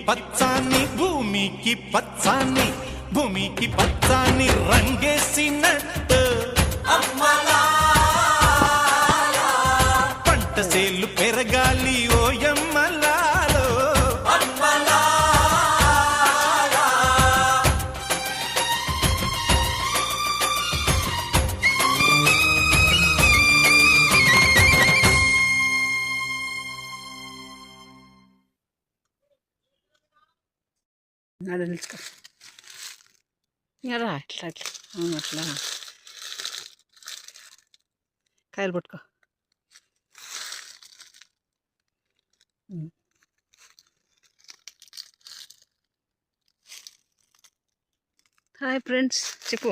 పచ్చాని భూమికి పచ్చాని భూమికి పచ్చాని రంగేసినట్టు పంట సేలు పెరగాలి ఓయమ్మలాలో అది నిలుచుకో రా ఇట్లా అట్లా అట్లా కాయలు పట్టుకో హాయ్ ఫ్రెండ్స్ చెప్పు